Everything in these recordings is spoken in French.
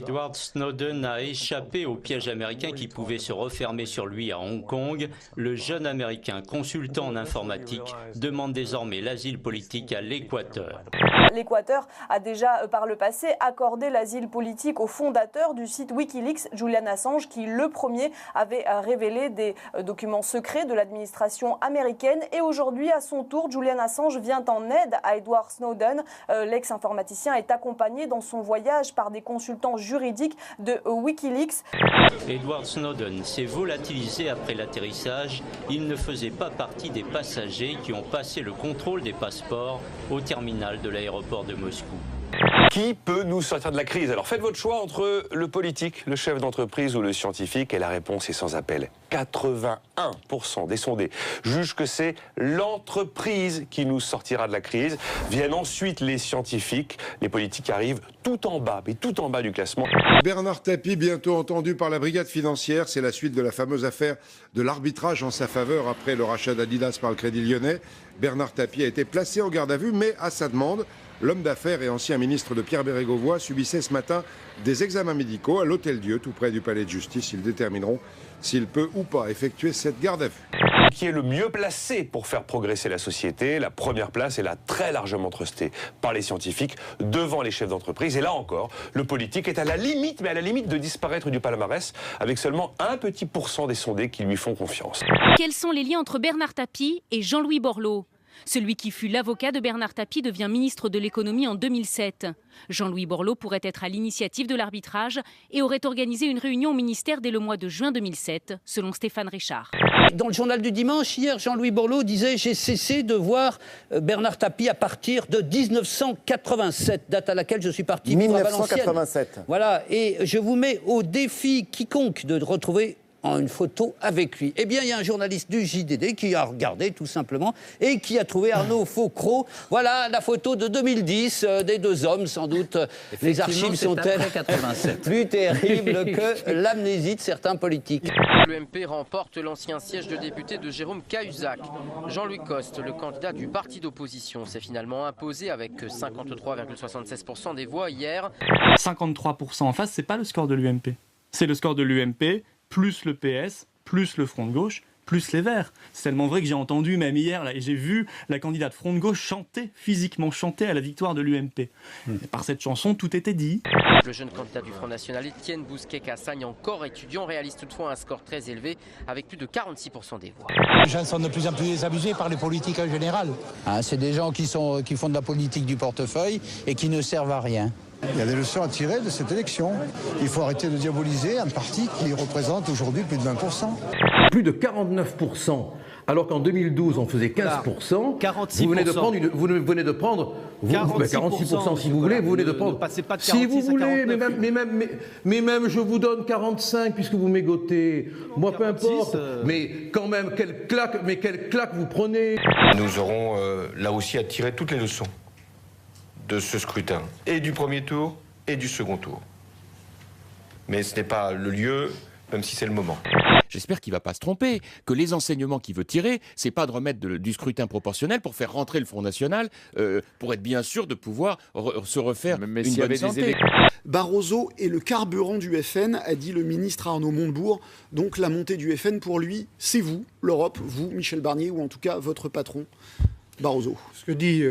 Edward Snowden a échappé au piège américain qui pouvait se refermer sur lui à Hong Kong. Le jeune Américain consultant en informatique demande désormais l'asile politique à l'Équateur. L'Équateur a déjà par le passé accordé l'asile politique au fondateur du site Wikileaks, Julian Assange, qui le premier avait révélé des documents secrets de l'administration américaine. Et aujourd'hui, à son tour, Julian Assange vient en aide à Edward Snowden. L'ex-informaticien est accompagné dans son voyage par des consultants juridiques de Wikileaks. Edward Snowden s'est volatilisé après l'atterrissage. Il ne faisait pas partie des passagers qui ont passé le contrôle des passeports au terminal de l'aéroport de Moscou. Qui peut nous sortir de la crise? Alors faites votre choix entre le politique, le chef d'entreprise ou le scientifique, et la réponse est sans appel. 81% des sondés jugent que c'est l'entreprise qui nous sortira de la crise. Viennent ensuite les scientifiques, les politiques arrivent tout en bas, mais tout en bas du classement. Bernard Tapie, bientôt entendu par la brigade financière, c'est la suite de la fameuse affaire de l'arbitrage en sa faveur après le rachat d'Adidas par le Crédit Lyonnais. Bernard Tapie a été placé en garde à vue, mais à sa demande, l'homme d'affaires et ancien ministre de Pierre Bérégovoy subissait ce matin des examens médicaux à l'Hôtel-Dieu, tout près du palais de justice. Ils détermineront s'il peut ou pas effectuer cette garde à vue. Qui est le mieux placé pour faire progresser la société? La première place est là très largement trustée par les scientifiques devant les chefs d'entreprise. Et là encore, le politique est à la limite, mais à la limite de disparaître du palmarès avec seulement un petit % des sondés qui lui font confiance. Quels sont les liens entre Bernard Tapie et Jean-Louis Borloo? Celui qui fut l'avocat de Bernard Tapie devient ministre de l'économie en 2007. Jean-Louis Borloo pourrait être à l'initiative de l'arbitrage et aurait organisé une réunion au ministère dès le mois de juin 2007, selon Stéphane Richard. Dans le journal du dimanche, hier, Jean-Louis Borloo disait « J'ai cessé de voir Bernard Tapie à partir de 1987, date à laquelle je suis parti vivre à Valenciennes. » 1987. Voilà, et je vous mets au défi quiconque de retrouver une photo avec lui. Eh bien, il y a un journaliste du JDD qui a regardé tout simplement et qui a trouvé Arnaud Faucreau. Voilà la photo de 2010 des deux hommes, sans doute. Les archives sont-elles plus terribles que l'amnésie de certains politiques. L'UMP remporte l'ancien siège de député de Jérôme Cahuzac. Jean-Luc Coste, le candidat du parti d'opposition, s'est finalement imposé avec 53,76% des voix hier. 53% en face, c'est pas le score de l'UMP. C'est le score de l'UMP plus le PS, plus le Front de Gauche, plus les Verts. C'est tellement vrai que j'ai entendu, même hier, là, et j'ai vu la candidate Front de Gauche chanter, physiquement chanter à la victoire de l'UMP. Et par cette chanson, tout était dit. Le jeune candidat du Front National, Étienne Bousquet-Cassagne, encore étudiant, réalise toutefois un score très élevé, avec plus de 46% des voix. Les gens sont de plus en plus désabusés par les politiques en général. C'est des gens qui font de la politique du portefeuille et qui ne servent à rien. Il y a des leçons à tirer de cette élection. Il faut arrêter de diaboliser un parti qui représente aujourd'hui plus de 20%. Plus de 49%, alors qu'en 2012 on faisait 15%. 46%. Vous venez de prendre 46% si vous voulez, vous venez de prendre. Pas de si vous voulez, mais même je vous donne 45 puisque vous m'égotez. Moi 46, peu importe. Mais quand même, quelle claque vous prenez. Nous aurons là aussi à tirer toutes les leçons de ce scrutin, et du premier tour et du second tour. Mais ce n'est pas le lieu, même si c'est le moment. J'espère qu'il ne va pas se tromper, que les enseignements qu'il veut tirer, c'est pas de remettre du scrutin proportionnel pour faire rentrer le Front National, pour être bien sûr de pouvoir se refaire une bonne santé. Barroso est le carburant du FN, a dit le ministre Arnaud Montebourg. Donc la montée du FN, pour lui, c'est vous, l'Europe, vous, Michel Barnier, ou en tout cas votre patron, Barroso. Ce que dit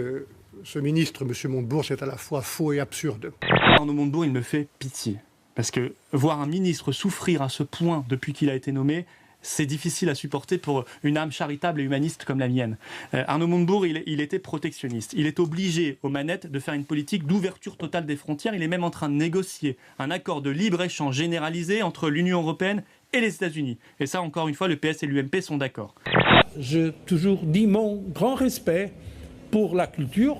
ce ministre, M. Montebourg, c'est à la fois faux et absurde. Arnaud Montebourg, il me fait pitié. Parce que voir un ministre souffrir à ce point depuis qu'il a été nommé, c'est difficile à supporter pour une âme charitable et humaniste comme la mienne. Arnaud Montebourg, il était protectionniste. Il est obligé, aux manettes, de faire une politique d'ouverture totale des frontières. Il est même en train de négocier un accord de libre-échange généralisé entre l'Union européenne et les États-Unis. Et ça, encore une fois, le PS et l'UMP sont d'accord. J'ai toujours dit mon grand respect pour la culture,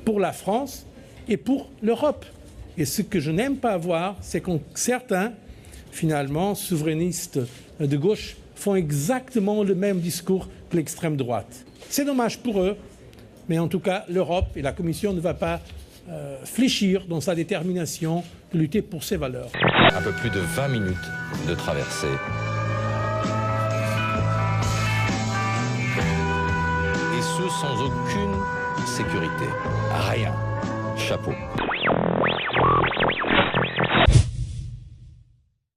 pour la France et pour l'Europe. Et ce que je n'aime pas voir, c'est que certains, finalement, souverainistes de gauche, font exactement le même discours que l'extrême droite. C'est dommage pour eux, mais en tout cas, l'Europe et la Commission ne vont pas fléchir dans sa détermination de lutter pour ses valeurs. Un peu plus de 20 minutes de traversée. Et ce, sans aucune sécurité. Rien. Chapeau.